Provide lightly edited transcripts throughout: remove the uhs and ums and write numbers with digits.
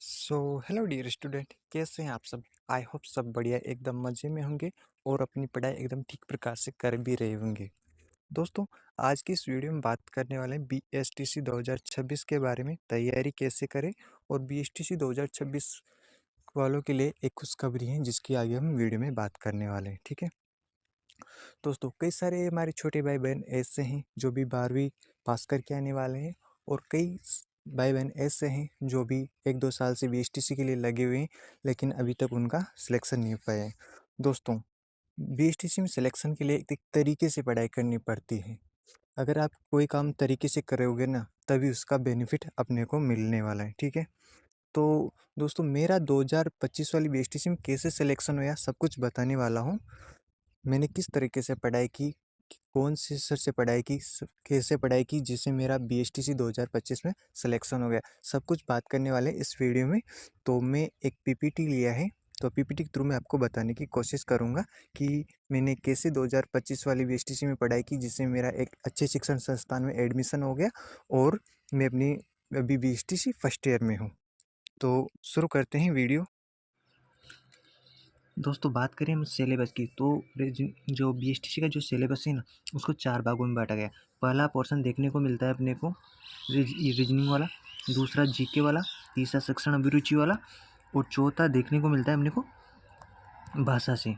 So hello dear student, कैसे हैं आप सब। आई होप सब बढ़िया एकदम मज़े में होंगे और अपनी पढ़ाई एकदम ठीक प्रकार से कर भी रहे होंगे। दोस्तों, आज की इस वीडियो में बात करने वाले हैं BSTC 2026 के बारे में, तैयारी कैसे करें। और BSTC 2026 वालों के लिए एक खुशखबरी है जिसकी आगे हम वीडियो में बात करने वाले हैं। ठीक है दोस्तों, कई सारे हमारे छोटे भाई बहन ऐसे हैं जो भी 12वीं पास करके आने वाले हैं, और कई भाई बहन ऐसे हैं जो भी 1-2 साल से BSTC के लिए लगे हुए हैं, लेकिन अभी तक उनका सिलेक्शन नहीं हो पाया है। दोस्तों, BSTC में सिलेक्शन के लिए एक तरीके से पढ़ाई करनी पड़ती है। अगर आप कोई काम तरीके से करोगे ना, तभी उसका बेनिफिट अपने को मिलने वाला है। ठीक है, तो दोस्तों, मेरा 2025 वाली BSTC में कैसे सिलेक्शन हुआ सब कुछ बताने वाला हूँ। मैंने किस तरीके से पढ़ाई की, कौन से सर से पढ़ाई की, कैसे पढ़ाई की, जिससे मेरा BSTC 2025 में सिलेक्शन हो गया, सब कुछ बात करने वाले इस वीडियो में। तो मैं एक PPT लिया है, तो PPT के थ्रू मैं आपको बताने की कोशिश करूंगा कि मैंने कैसे 2025 वाली BSTC में पढ़ाई की, जिससे मेरा एक अच्छे शिक्षण संस्थान में एडमिशन हो गया और मैं अपनी अभी BSTC फर्स्ट ईयर में हूँ। तो शुरू करते हैं वीडियो। दोस्तों, बात करें हम सिलेबस की, तो जो BSTC का जो सिलेबस है ना, उसको 4 भागों में बांटा गया। पहला पोर्शन देखने को मिलता है अपने को रीजनिंग वाला, दूसरा GK वाला, तीसरा शिक्षण अभिरुचि वाला, और चौथा देखने को मिलता है अपने को भाषा से।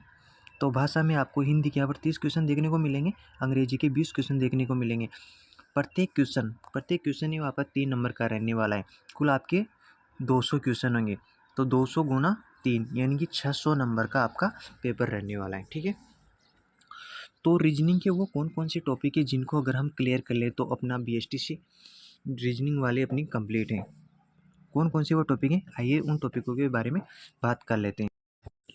तो भाषा में आपको हिंदी के यहाँ पर 30 क्वेश्चन देखने को मिलेंगे, अंग्रेजी के 20 क्वेश्चन देखने को मिलेंगे। प्रत्येक क्वेश्चन ही वहाँ पर 3 नंबर का रहने वाला है। कुल आपके 200 क्वेश्चन होंगे, तो 200 गुना 3 यानी कि 600 नंबर का आपका पेपर रहने वाला है। ठीक है, तो रीजनिंग के वो कौन कौन से टॉपिक है जिनको अगर हम क्लियर कर ले तो अपना BSTC रीजनिंग वाले अपनी कंप्लीट हैं। कौन कौन से वो टॉपिक हैं, आइए उन टॉपिकों के बारे में बात कर लेते हैं।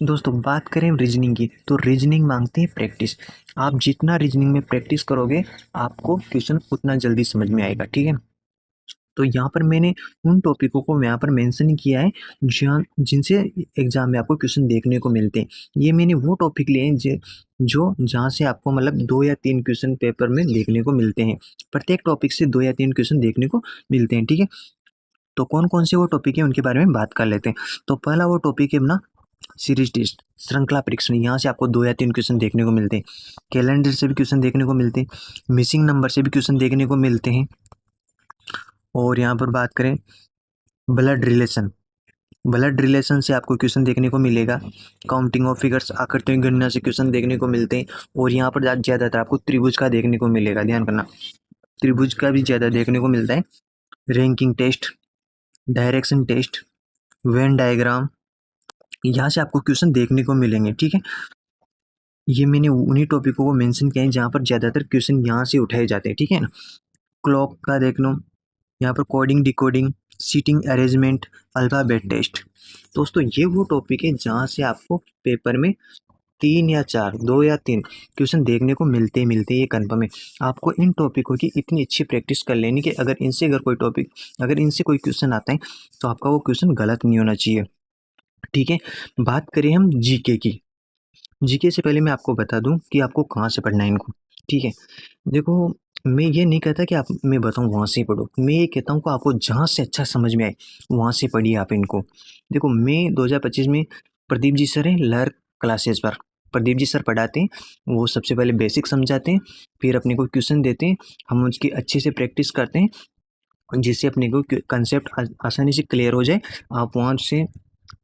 दोस्तों, बात करें रीजनिंग की, तो रीजनिंग मांगते हैं प्रैक्टिस। आप जितना रीजनिंग में प्रैक्टिस करोगे, आपको क्वेश्चन उतना जल्दी समझ में आएगा। ठीक है, तो यहाँ पर मैंने उन टॉपिकों को यहाँ पर मेंशन किया है जहाँ जिनसे एग्जाम में आपको क्वेश्चन देखने को मिलते हैं। ये मैंने वो टॉपिक लिए हैं जो जहाँ से आपको मतलब 2 या 3 क्वेश्चन पेपर में देखने को मिलते हैं। प्रत्येक टॉपिक से 2 या 3 क्वेश्चन देखने को मिलते हैं। ठीक है, तो कौन कौन से वो टॉपिक है उनके बारे में बात कर लेते हैं। तो पहला वो टॉपिक है अपना सीरीज टेस्ट, श्रृंखला परीक्षण। यहाँ से आपको 2 या 3 क्वेश्चन देखने को मिलते हैं। कैलेंडर से भी क्वेश्चन देखने को मिलते हैं, मिसिंग नंबर से भी क्वेश्चन देखने को मिलते हैं। और यहाँ पर बात करें ब्लड रिलेशन से आपको क्वेश्चन देखने को मिलेगा। काउंटिंग ऑफ फिगर्स, आकृतियों की गणना से क्वेश्चन देखने को मिलते हैं। और यहाँ पर ज़्यादातर आपको त्रिभुज का देखने को मिलेगा, ध्यान करना, त्रिभुज का भी ज़्यादा देखने को मिलता है। Ranking test, direction test, Venn diagram, यहाँ से आपको क्वेश्चन देखने को मिलेंगे। ठीक है, ये मैंने उन्हीं टॉपिकों को मेंशन किया है जहाँ पर ज़्यादातर क्वेश्चन यहाँ से उठाए जाते हैं। ठीक है ना, क्लॉक का देख लो, यहाँ पर coding decoding, seating arrangement, alphabet test. दोस्तों, ये वो टॉपिक है जहाँ से आपको पेपर में 3 या 4, 2 या 3 क्वेश्चन देखने को मिलते ये कन्फर्म है। आपको इन टॉपिकों की इतनी अच्छी प्रैक्टिस कर लेनी कि अगर इनसे कोई क्वेश्चन आता है तो आपका वो क्वेश्चन गलत नहीं होना चाहिए। ठीक है, बात करें हम GK की। GK से पहले मैं आपको बता दूं कि आपको कहाँ से पढ़ना है इनको। ठीक है, देखो, मैं ये नहीं कहता कि आप मैं बताऊं वहाँ से ही पढ़ो, मैं ये कहता हूँ कि आपको जहाँ से अच्छा समझ में आए वहाँ से पढ़िए आप इनको। देखो, मैं 2025 में प्रदीप जी सर हैं लहर क्लासेस पर, प्रदीप जी सर पढ़ाते हैं। वो सबसे पहले बेसिक समझाते हैं, फिर अपने को क्वेश्चन देते हैं, हम उसकी अच्छे से प्रैक्टिस करते हैं जिससे अपने को कंसेप्ट आसानी से क्लियर हो जाए। आप वहाँ से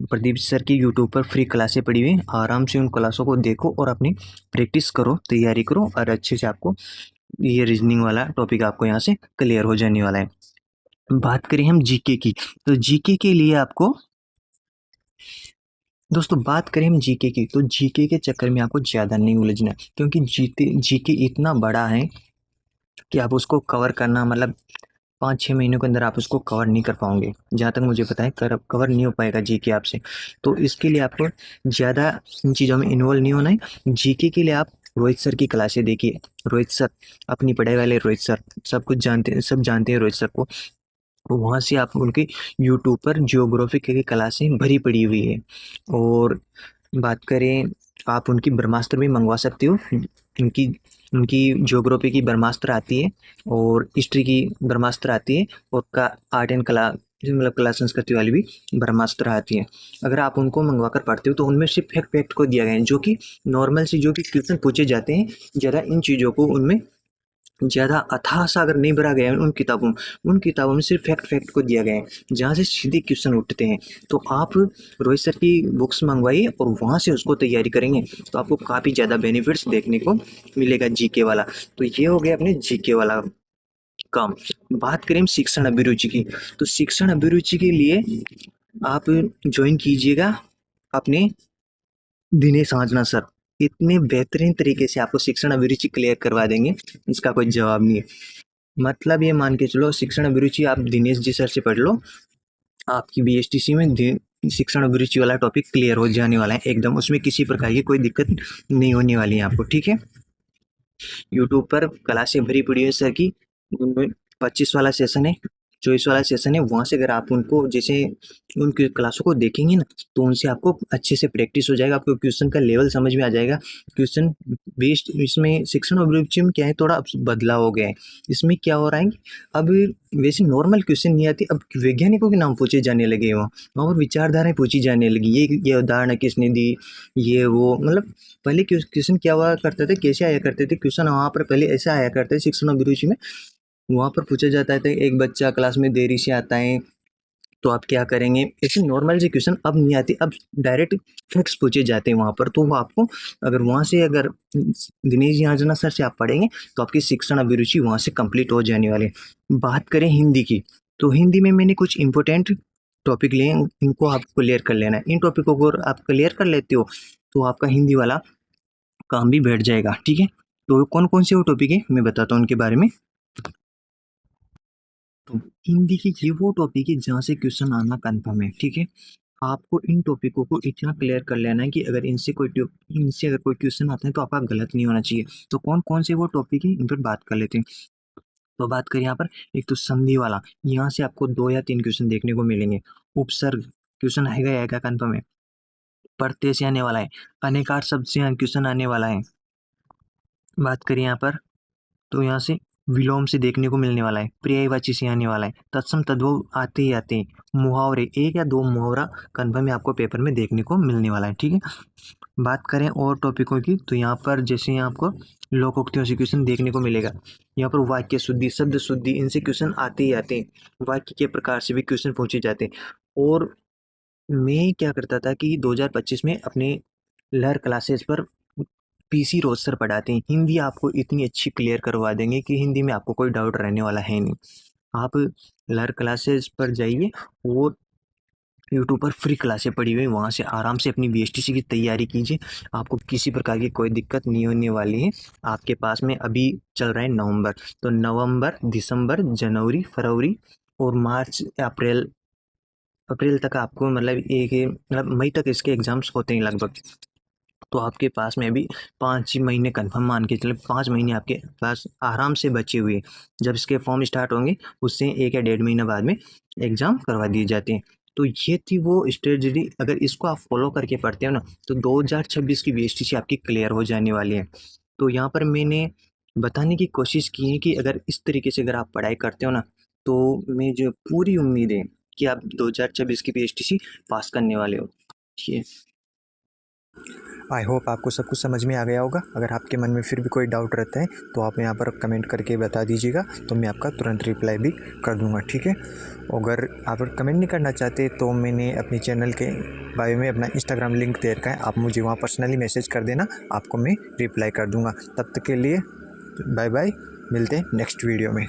प्रदीप सर की यूट्यूब पर फ्री क्लासें पड़ी हुई हैं, आराम से उन क्लासों को देखो और अपनी प्रैक्टिस करो, तैयारी करो, और अच्छे से आपको ये रीजनिंग वाला टॉपिक आपको यहाँ से क्लियर हो जाने वाला है। बात करें हम GK की, तो GK के लिए आपको दोस्तों बात करें हम GK की, तो GK के चक्कर में आपको ज़्यादा नहीं उलझना, क्योंकि GK इतना बड़ा है कि आप उसको कवर करना मतलब 5-6 महीनों के अंदर आप उसको कवर नहीं कर पाओगे। जहाँ तक मुझे पता है कवर नहीं हो पाएगा GK आपसे। तो इसके लिए आपको ज़्यादा इन चीज़ों में इन्वॉल्व नहीं होना है। GK के लिए आप रोहित सर की क्लासें देखिए। रोहित सर, अपनी पढ़ाई वाले रोहित सर, सब जानते हैं रोहित सर को। वहाँ से आप उनकी यूट्यूब पर जियोग्राफी की क्लासें भरी पड़ी हुई है। और बात करें, आप उनकी ब्रह्मास्त्र भी मंगवा सकते हो। उनकी उनकी ज्योग्राफी की ब्रह्मास्त्र आती है और हिस्ट्री की ब्रह्मास्त्र आती है, और का आर्ट एंड जो मतलब कला संस्कृति वाली भी ब्रह्मास्त्र आती है। अगर आप उनको मंगवा कर पढ़ते हो तो उनमें सिर्फ फैक्ट को दिया गया है, जो कि नॉर्मल से जो कि क्वेश्चन पूछे जाते हैं, ज़्यादा इन चीज़ों को उनमें ज़्यादा अथाह सागर नहीं भरा गया है उन किताबों में सिर्फ फैक्ट को दिया गया है, जहाँ से सीधे क्वेश्चन उठते हैं। तो आप रोहित सर की बुक्स मंगवाइए और वहाँ से उसको तैयारी करेंगे तो आपको काफ़ी ज़्यादा बेनिफिट्स देखने को मिलेगा जीके वाला। तो ये हो गया अपने जीके वाला काम। बात करें शिक्षण अभिरुचि की, तो शिक्षण अभिरुचि के लिए आप ज्वाइन कीजिएगा अपने दिनेश आंजना सर। इतने बेहतरीन तरीके से आपको शिक्षण अभिरुचि क्लियर करवा देंगे, इसका कोई जवाब नहीं है। मतलब ये मान के चलो, शिक्षण अभिरुचि आप दिनेश जी सर से पढ़ लो, आपकी बीएसटीसी में शिक्षण अभिरुचि वाला टॉपिक क्लियर हो जाने वाला है एकदम, उसमें किसी प्रकार की कोई दिक्कत नहीं होने वाली है आपको, ठीक है। यूट्यूब पर क्लासें भरी पड़ी है सर की, 25 वाला सेशन है, 24 वाला सेशन है, वहाँ से अगर आप उनको जैसे उनकी क्लासों को देखेंगे ना तो उनसे आपको अच्छे से प्रैक्टिस हो जाएगा, आपको क्वेश्चन का लेवल समझ में आ जाएगा। क्वेश्चन बेस्ड इसमें शिक्षण अभिरुचि में क्या है, थोड़ा बदलाव हो गया है। इसमें क्या हो रहा है, अब वैसे नॉर्मल क्वेश्चन नहीं आती, अब वैज्ञानिकों के नाम पूछे जाने लगे, वहाँ पर विचारधाराएं पूछी जाने लगी, ये उदाहरण किसने दी, ये वो, मतलब पहले क्वेश्चन क्या हुआ करते थे, कैसे आया करते थे क्वेश्चन, वहाँ पर पहले ऐसा आया करते थे शिक्षण अभिरुचि में, वहाँ पर पूछा जाता है एक बच्चा क्लास में देरी से आता है तो आप क्या करेंगे, ऐसे नॉर्मल से क्वेश्चन अब नहीं आते, अब डायरेक्ट फैक्ट्स पूछे जाते हैं वहाँ पर। तो वो आपको अगर वहाँ से अगर दिनेश जी आंजना सर से आप पढ़ेंगे तो आपकी शिक्षण अभिरुचि वहाँ से कंप्लीट हो जाने वाली। बात करें हिंदी की, तो हिंदी में मैंने कुछ इंपॉर्टेंट टॉपिक लिए, इनको आप क्लियर कर लेना है। इन टॉपिकों को आप क्लियर कर लेते हो तो आपका हिंदी वाला काम भी बैठ जाएगा, ठीक है। तो कौन कौन से वो टॉपिक है मैं बताता हूँ उनके बारे में। तो हिंदी की ये वो टॉपिक है जहाँ से क्वेश्चन आना कन्फर्म है, ठीक है। आपको इन टॉपिकों को इतना क्लियर कर लेना है कि अगर इनसे अगर कोई क्वेश्चन आता है तो आपका गलत नहीं होना चाहिए। तो कौन कौन से वो टॉपिक है इन पर बात कर लेते हैं। तो बात करें यहाँ पर, एक तो संधि वाला, यहाँ से आपको 2 या 3 क्वेश्चन देखने को मिलेंगे। उपसर्ग क्वेश्चन आएगा कन्फर्म है। प्रत्यय से आने वाला है, अनेकार शब्द से क्वेश्चन आने वाला है। बात करें यहाँ पर, तो यहाँ से विलोम से देखने को मिलने वाला है, पर्यायवाची से आने वाला है, तत्सम तद्भव आते ही आते हैं, मुहावरे 1 या 2 मुहावरा कन्फर्म है आपको पेपर में देखने को मिलने वाला है, ठीक है। बात करें और टॉपिकों की, तो यहाँ पर जैसे यहाँ आपको लोकोक्तियों से क्वेश्चन देखने को मिलेगा। यहाँ पर वाक्य शुद्धि, शब्द शुद्धि, इनसे क्वेश्चन आते ही आते हैं। वाक्य के प्रकार से भी क्वेश्चन पूछे जाते हैं। और मैं क्या करता था कि 2025 में अपने लहर क्लासेस पर पीसी रोज सर पढ़ाते हैं, हिंदी आपको इतनी अच्छी क्लियर करवा देंगे कि हिंदी में आपको कोई डाउट रहने वाला है नहीं। आप लहर क्लासेस पर जाइए और यूट्यूब पर फ्री क्लासें पड़ी हुई, वहाँ से आराम से अपनी बीएसटीसी की तैयारी कीजिए, आपको किसी प्रकार की कोई दिक्कत नहीं होने वाली है। आपके पास में अभी चल रहा है नवंबर, तो नवंबर, दिसंबर, जनवरी, फरवरी और मार्च, अप्रैल तक आपको मतलब मई तक इसके एग्ज़ाम्स होते हैं लगभग। तो आपके पास में अभी 5 महीने कन्फर्म मान के चले, 5 महीने आपके पास आराम से बचे हुए हैं। जब इसके फॉर्म स्टार्ट होंगे उससे 1 या 1.5 महीना बाद में एग्ज़ाम करवा दिए जाते हैं। तो ये थी वो स्ट्रेटजी, अगर इसको आप फॉलो करके पढ़ते हो ना तो 2026 की बीएसटीसी आपकी क्लियर हो जाने वाली है। तो यहाँ पर मैंने बताने की कोशिश की है कि अगर इस तरीके से अगर आप पढ़ाई करते हो ना, तो मैं जो पूरी उम्मीद है कि आप 2026 की बीएसटीसी पास करने वाले हो, ठीक है। आई होप आपको सब कुछ समझ में आ गया होगा। अगर आपके मन में फिर भी कोई डाउट रहता है तो आप यहाँ पर कमेंट करके बता दीजिएगा, तो मैं आपका तुरंत रिप्लाई भी कर दूँगा, ठीक है। अगर आप कमेंट नहीं करना चाहते तो मैंने अपने चैनल के बायो में अपना इंस्टाग्राम लिंक दे रखा है, आप मुझे वहाँ पर्सनली मैसेज कर देना, आपको मैं रिप्लाई कर दूँगा। तब तक के लिए बाय बाय, मिलते हैं नेक्स्ट वीडियो में।